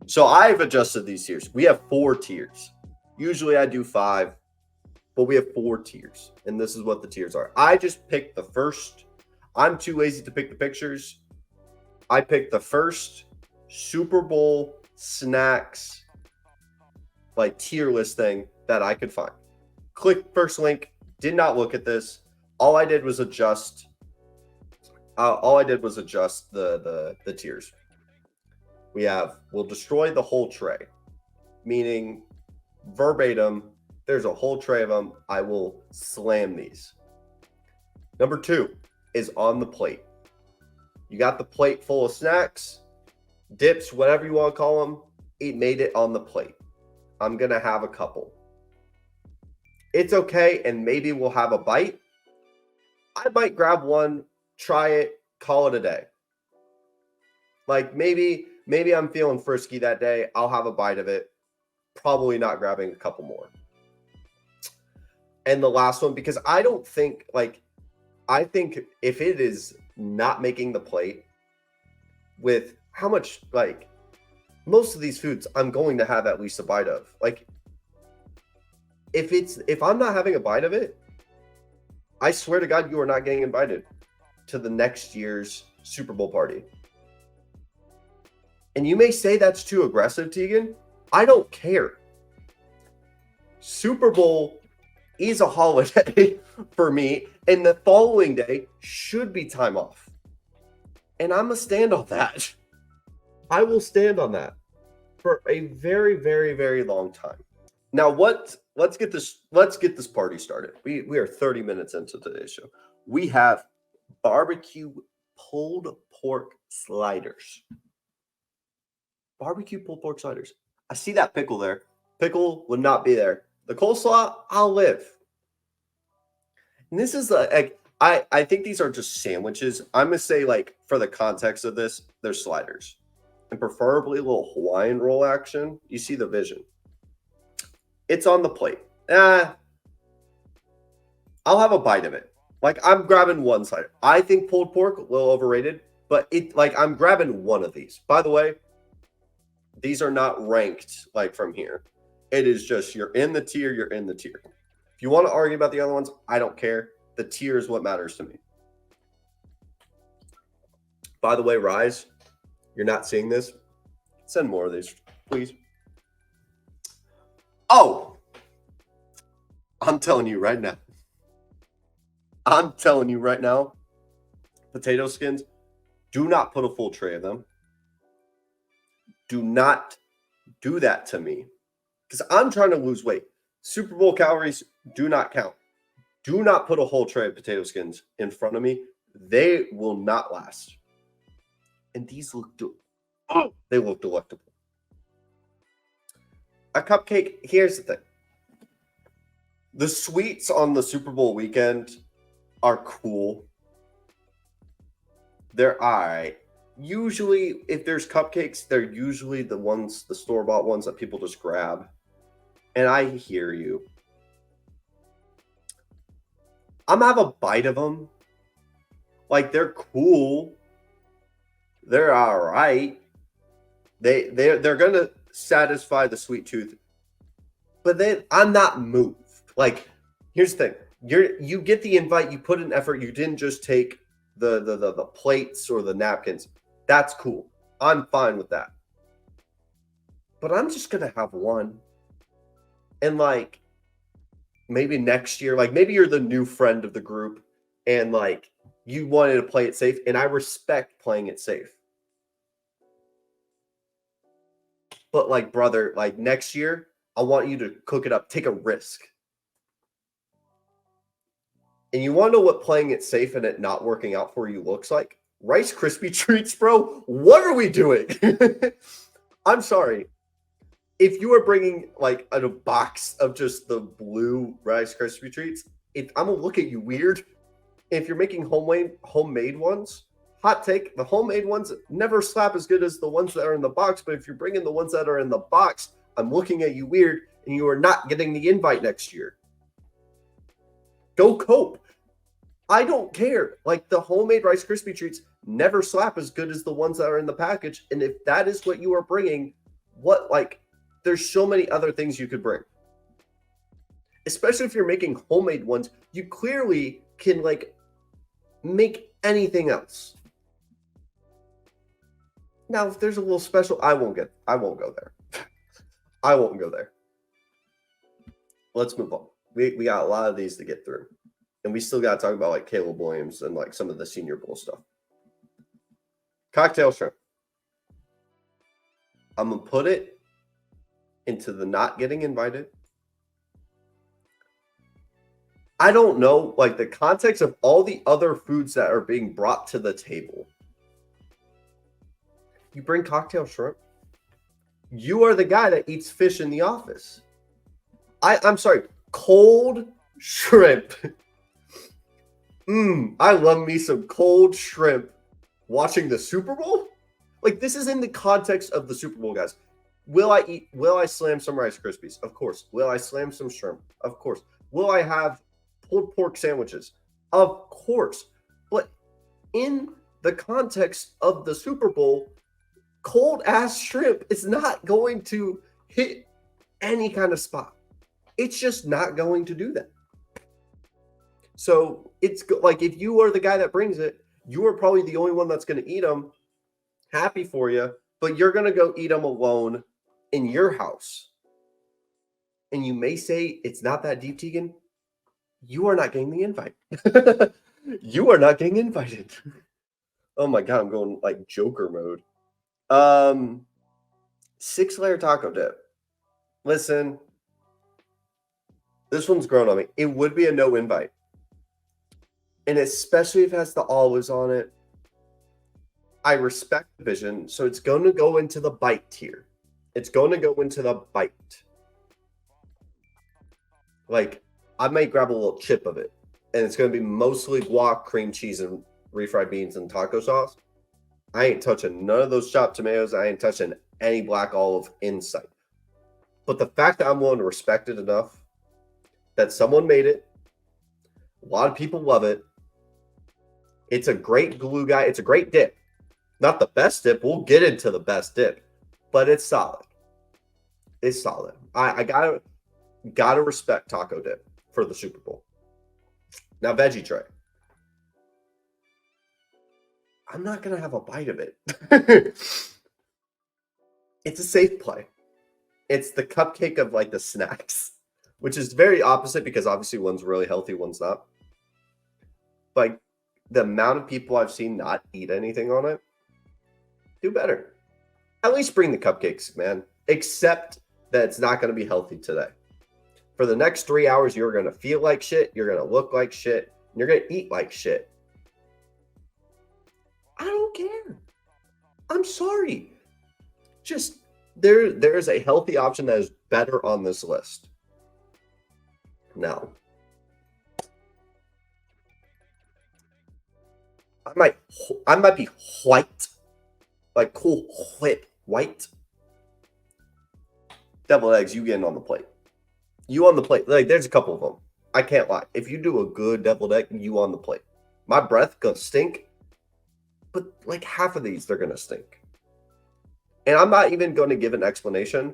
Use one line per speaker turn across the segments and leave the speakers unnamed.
So I've adjusted these tiers. We have 4 tiers. Usually I do 5, but we have 4 tiers. And this is what the tiers are. I just picked the first. I'm too lazy to pick the pictures. I picked the first Super Bowl snacks like tier list thing that I could find. Click first link. Did not look at this. All I did was adjust. The tiers. We'll destroy the whole tray, meaning verbatim, there's a whole tray of them. I will slam these. Number 2 is on the plate. You got the plate full of snacks, dips, whatever you want to call them. It made it on the plate. I'm going to have a couple. It's okay, and maybe we'll have a bite. I might grab one, try it, call it a day. Like maybe I'm feeling frisky that day. I'll have a bite of it. Probably not grabbing a couple more. And the last one, because I think if it is not making the plate with how much, like most of these foods, I'm going to have at least a bite of. Like if I'm not having a bite of it, I swear to God, you are not getting invited to the next year's Super Bowl party. And you may say that's too aggressive, Tegan. I don't care. Super Bowl is a holiday for me, and the following day should be time off. And I'm going to stand on that. I will stand on that for a very, very, very long time. Now, let's get this party started. We are 30 minutes into today's show. We have barbecue pulled pork sliders. Barbecue pulled pork sliders. I see that pickle there. Pickle would not be there. The coleslaw, I'll live. And this is like I think these are just sandwiches. I'm gonna say, like, for the context of this, they're sliders. And preferably a little Hawaiian roll action. You see the vision. It's on the plate. I'll have a bite of it. Like, I'm grabbing one slider. I think pulled pork, a little overrated, but I'm grabbing one of these. By the way, these are not ranked like from here. It is just you're in the tier, you're in the tier. If you want to argue about the other ones, I don't care. The tier is what matters to me. By the way, Rise, you're not seeing this. Send more of these, please. Oh, I'm telling you right now. Potato skins, do not put a full tray of them. Do not do that to me, because I'm trying to lose weight. Super Bowl calories do not count. Do not put a whole tray of potato skins in front of me. They will not last. And these look they look delectable. A cupcake, here's the thing. The sweets on the Super Bowl weekend are cool. They're all right. Usually, if there's cupcakes, they're usually the store-bought ones that people just grab. And I hear you. I'm gonna have a bite of them. Like, they're cool. They're all right. They're gonna satisfy the sweet tooth. But then I'm not moved. Like, here's the thing. You get the invite, you put in effort, you didn't just take the plates or the napkins. That's cool. I'm fine with that. But I'm just gonna have one. And like, maybe next year, like maybe you're the new friend of the group and like you wanted to play it safe, and I respect playing it safe. But like, brother, like next year, I want you to cook it up, take a risk. And you want to know what playing it safe and it not working out for you looks like? Rice Krispie treats, bro. What are we doing? I'm sorry. If you are bringing like a box of just the blue Rice Krispie treats, I'm gonna look at you weird. If you're making homemade ones, hot take, the homemade ones never slap as good as the ones that are in the box. But if you're bringing the ones that are in the box, I'm looking at you weird, and you are not getting the invite next year. Go cope. I don't care. Like the homemade Rice Krispie treats never slap as good as the ones that are in the package. And if that is what you are bringing, what like there's so many other things you could bring. Especially if you're making homemade ones, you clearly can like make anything else. Now, if there's a little special, I won't go there. I won't go there. Let's move on. We got a lot of these to get through. And we still got to talk about like Caleb Williams and like some of the Senior Bowl stuff. Cocktail shrimp. I'm going to put it into the not getting invited. I don't know, like the context of all the other foods that are being brought to the table. You bring cocktail shrimp. You are the guy that eats fish in the office. I'm sorry, cold shrimp. I love me some cold shrimp watching the Super Bowl. Like this is in the context of the Super Bowl, guys. Will I slam some Rice Krispies? Of course. Will I slam some shrimp? Of course. Will I have pulled pork sandwiches? Of course. But in the context of the Super Bowl, cold ass shrimp is not going to hit any kind of spot. It's just not going to do that. So it's like if you are the guy that brings it, you are probably the only one that's going to eat them. Happy for you, but you're going to go eat them alone in your house. And you may say it's not that deep, Tegan. You are not getting the invite. You are not getting invited. Oh my God, I'm going like Joker mode. 6-layer taco dip. Listen, this one's grown on me. It would be a no invite. And especially if it has the olives on it. I respect the vision. So it's going to go into the bite tier. It's going to go into the bite. Like, I might grab a little chip of it. And it's going to be mostly guac, cream cheese, and refried beans and taco sauce. I ain't touching none of those chopped tomatoes. I ain't touching any black olive in sight. But the fact that I'm willing to respect it enough that someone made it, a lot of people love it. It's a great glue guy. It's a great dip. Not the best dip. We'll get into the best dip, but it's solid. It's solid. I gotta respect taco dip for the Super Bowl. Now veggie tray. I'm not gonna have a bite of it. It's a safe play. It's the cupcake of like the snacks, which is very opposite because obviously one's really healthy, one's not. But the amount of people I've seen not eat anything on it, do better. At least bring the cupcakes, man. Except that it's not going to be healthy today. For the next 3 hours, you're going to feel like shit. You're going to look like shit. And you're going to eat like shit. I don't care. I'm sorry. Just there's a healthy option that is better on this list. Now, I might be white, like cool white. Deviled eggs, you getting on the plate. You on the plate. Like there's a couple of them. I can't lie. If you do a good deviled egg, you on the plate. My breath gonna stink, but like half of these they're gonna stink. And I'm not even going to give an explanation.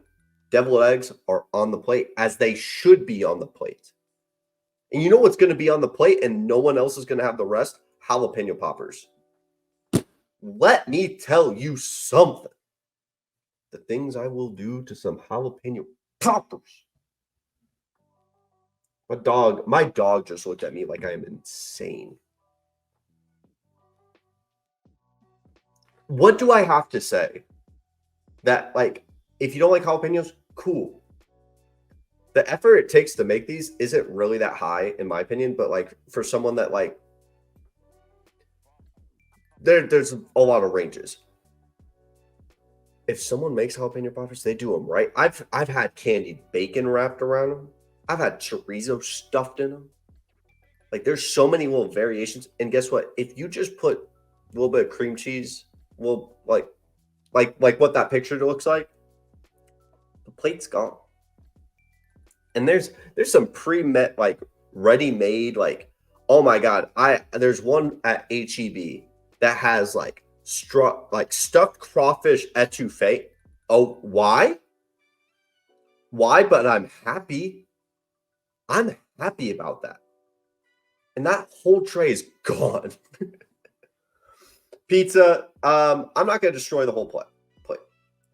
Deviled eggs are on the plate as they should be on the plate. And you know what's going to be on the plate and no one else is going to have the rest? Jalapeno poppers. Let me tell you something. The things I will do to some jalapeno poppers. My dog just looked at me like I am insane. What do I have to say? That, like, if you don't like jalapenos, cool. The effort it takes to make these isn't really that high, in my opinion. But, like, for someone that, like, there's a lot of ranges. If someone makes jalapeno poppers, they do them right. I've had candied bacon wrapped around them. I've had chorizo stuffed in them. Like, there's so many little variations. And guess what? If you just put a little bit of cream cheese, well, like what that picture looks like, the plate's gone. And there's some pre-met, like ready-made, like, Oh my god, there's one at HEB that has like stuffed crawfish etouffee. Oh, why? Why? But I'm happy. I'm happy about that. And that whole tray is gone. Pizza. I'm not gonna destroy the whole plate.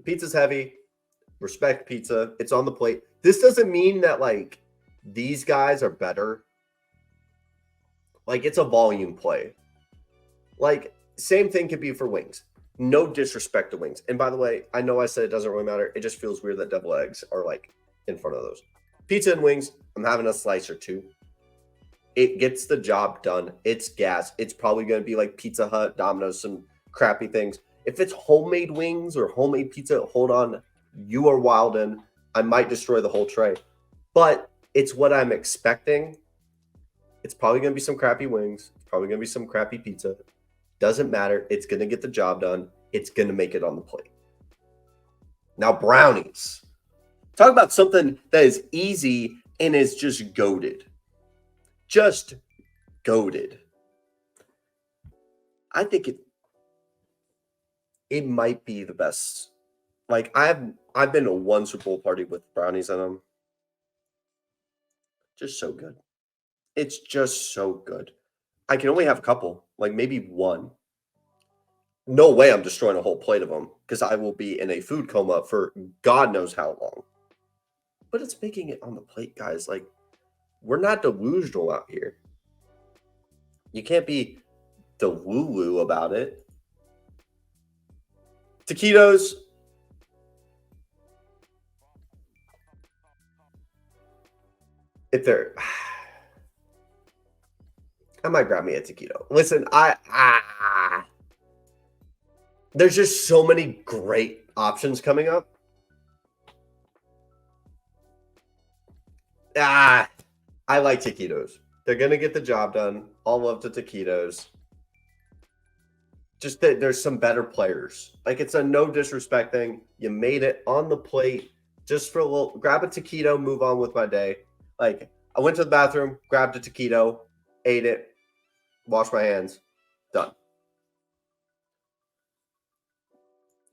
Pizza's heavy. Respect pizza. It's on the plate. This doesn't mean that like these guys are better. Like it's a volume play. Like same thing could be for wings. No disrespect to wings. And by the way, I know I said it doesn't really matter. It just feels weird that double eggs are like in front of those. Pizza and wings, I'm having a slice or two. It gets the job done. It's gas. It's probably going to be like Pizza Hut, Domino's, some crappy things. If it's homemade wings or homemade pizza, hold on. You are wildin'. I might destroy the whole tray. But it's what I'm expecting. It's probably going to be some crappy wings. It's probably going to be some crappy pizza. Doesn't matter. It's going to get the job done. It's going to make it on the plate. Now, brownies. Talk about something that is easy and is just goated. Just goated. I think it might be the best. Like I've been to one Super Bowl party with brownies in them. Just so good. It's just so good. I can only have a couple, like maybe one. No way I'm destroying a whole plate of them because I will be in a food coma for God knows how long. But it's making it on the plate, guys. Like, we're not delusional out here. You can't be delulu about it. Taquitos. If they're... I might grab me a taquito. Listen, there's just so many great options coming up. I like taquitos. They're going to get the job done. All love to taquitos. Just that there's some better players. Like, it's a no disrespect thing. You made it on the plate just for a little. Grab a taquito, move on with my day. Like, I went to the bathroom, grabbed a taquito, ate it, washed my hands, done.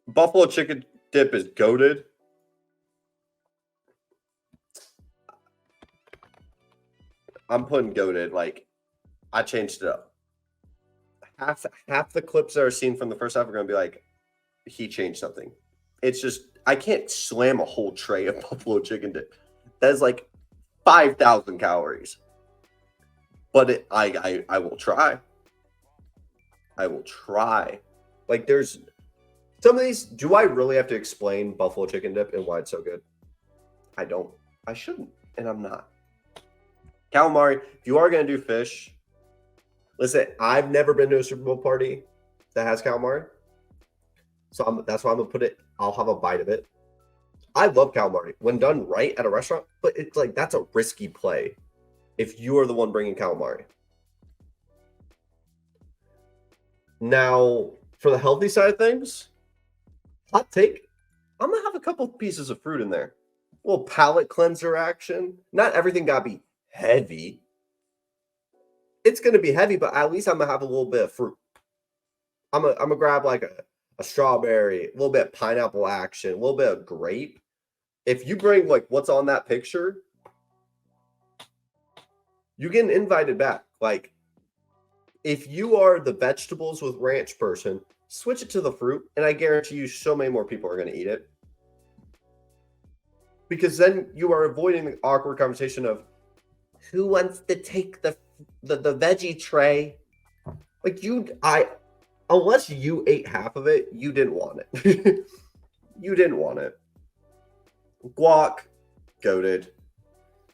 Buffalo chicken dip is goated. I'm putting goated. Like, I changed it up. Half the clips that are seen from the first half are going to be like, he changed something. It's just, I can't slam a whole tray of buffalo chicken dip. That is like 5,000 calories. But I will try. I will try. Like, there's some of these. Do I really have to explain buffalo chicken dip and why it's so good? I don't. I shouldn't, and I'm not. Calamari, if you are going to do fish, listen, I've never been to a Super Bowl party that has calamari. So that's why I'm going to put it, I'll have a bite of it. I love calamari when done right at a restaurant, but it's like, that's a risky play if you are the one bringing calamari. Now, for the healthy side of things, hot take, I'm going to have a couple pieces of fruit in there. A little palate cleanser action. Not everything got to be heavy. It's going to be heavy, but at least I'm going to have a little bit of fruit. I'm going to grab like a strawberry, a little bit of pineapple action, a little bit of grape. If you bring like what's on that picture, you get invited back. Like, if you are the vegetables with ranch person, switch it to the fruit, and I guarantee you so many more people are going to eat it. Because then you are avoiding the awkward conversation of who wants to take the veggie tray. Like, unless you ate half of it, you didn't want it. You didn't want it. Guac, goated.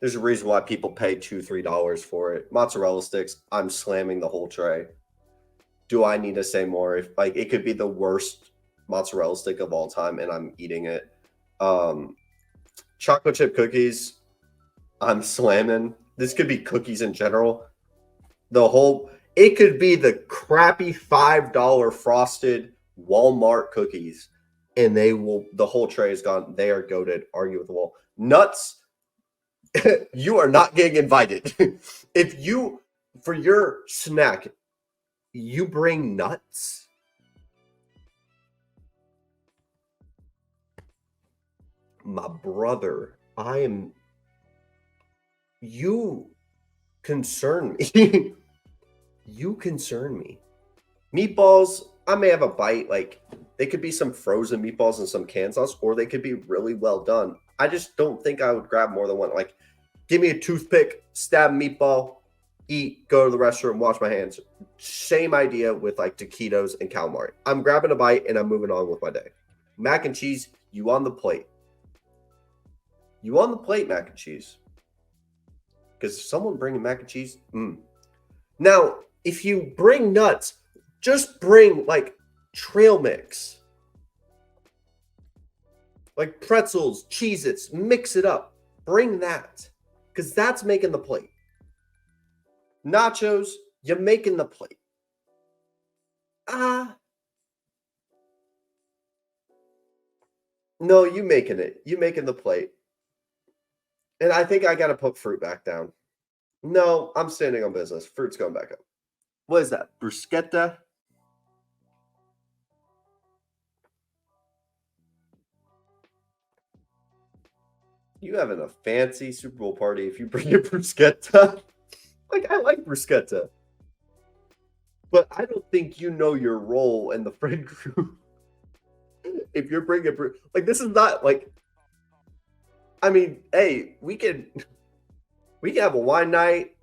There's a reason why people pay $2-3 for it. Mozzarella sticks, I'm slamming the whole tray. Do I need to say more? If like it could be the worst mozzarella stick of all time, and I'm eating it. Chocolate chip cookies, I'm slamming. This could be cookies in general. It could be the crappy $5 frosted Walmart cookies, and the whole tray is gone. They are goated. Argue with the wall. Nuts, you are not getting invited. If you For your snack, you bring nuts? My brother, you concern me. You concern me. Meatballs, I may have a bite. Like, they could be some frozen meatballs and some canned sauce, or they could be really well done. I just don't think I would grab more than one. Like, give me a toothpick, stab a meatball, eat, go to the restroom, wash my hands. Same idea with like taquitos and calamari. I'm grabbing a bite and I'm moving on with my day. Mac and cheese, you on the plate. You on the plate, mac and cheese. Because someone bringing mac and cheese. Now, if you bring nuts, just bring like trail mix. Like pretzels, Cheez-Its, mix it up. Bring that. Because that's making the plate. Nachos, you're making the plate. No, you making it. You making the plate. And I think I got to put fruit back down. No, I'm standing on business. Fruit's going back up. What is that? Bruschetta? You having a fancy Super Bowl party if you bring your bruschetta? Like, I like bruschetta. But I don't think you know your role in the friend group. If you're bringing like, this is not like, I mean, hey, we can have a wine night,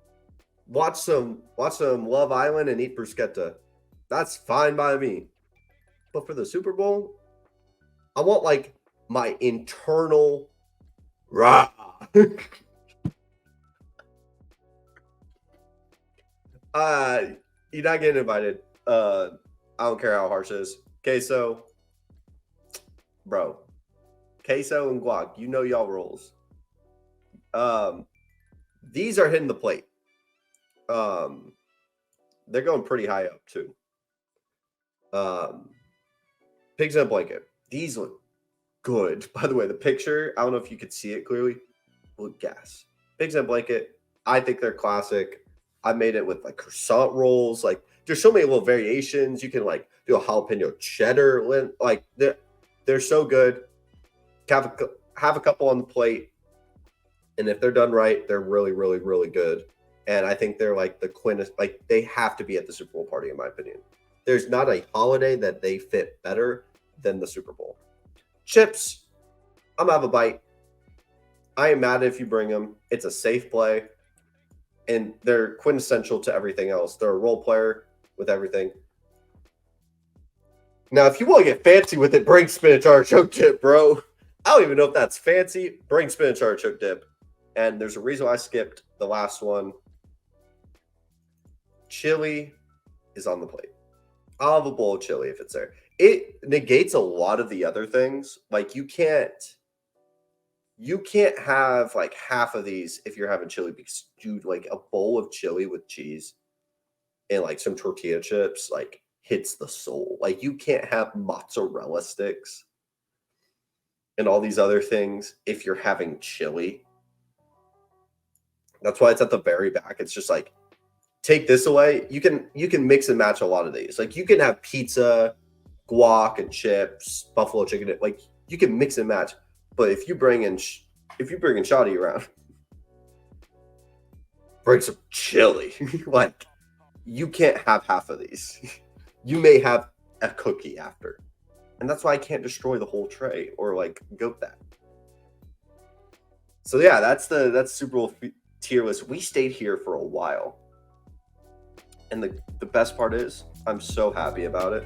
watch some Love Island, and eat bruschetta. That's fine by me. But for the Super Bowl, I want like my internal rah. You're not getting invited. I don't care how harsh it is. Queso, bro. Queso and guac, you know y'all rules. These are hitting the plate. They're going pretty high up too. Pigs in a blanket. These look good. By the way, the picture, I don't know if you could see it clearly. Look, gas. Pigs in a blanket. I think they're classic. I made it with like croissant rolls. Like, there's so many little variations. You can like do a jalapeno cheddar. Like, they're so good. Have a couple on the plate, and if they're done right, they're really, really, really good. And I think they're like the quintessence. Like, they have to be at the Super Bowl party, in my opinion. There's not a holiday that they fit better than the Super Bowl. Chips, I'm gonna have a bite. I am mad if you bring them. It's a safe play, and they're quintessential to everything else. They're a role player with everything. Now, if you want to get fancy with it, bring spinach artichoke dip, bro. I don't even know if that's fancy. Bring spinach artichoke dip. And there's a reason why I skipped the last one. Chili is on the plate. I'll have a bowl of chili if it's there. It negates a lot of the other things. Like, you can't have like half of these if you're having chili, because dude, like a bowl of chili with cheese and like some tortilla chips like hits the soul. Like, you can't have mozzarella sticks and all these other things if you're having chili. That's why it's at the very back. It's just like, take this away. You can mix and match a lot of these. Like, you can have pizza, guac and chips, buffalo chicken. Like, you can mix and match. But if you bring in shoddy around, bring some chili. Like, you can't have half of these. You may have a cookie after. And that's why I can't destroy the whole tray or like goat that. So yeah, that's Super Bowl tier list. We stayed here for a while. And the best part is, I'm so happy about it.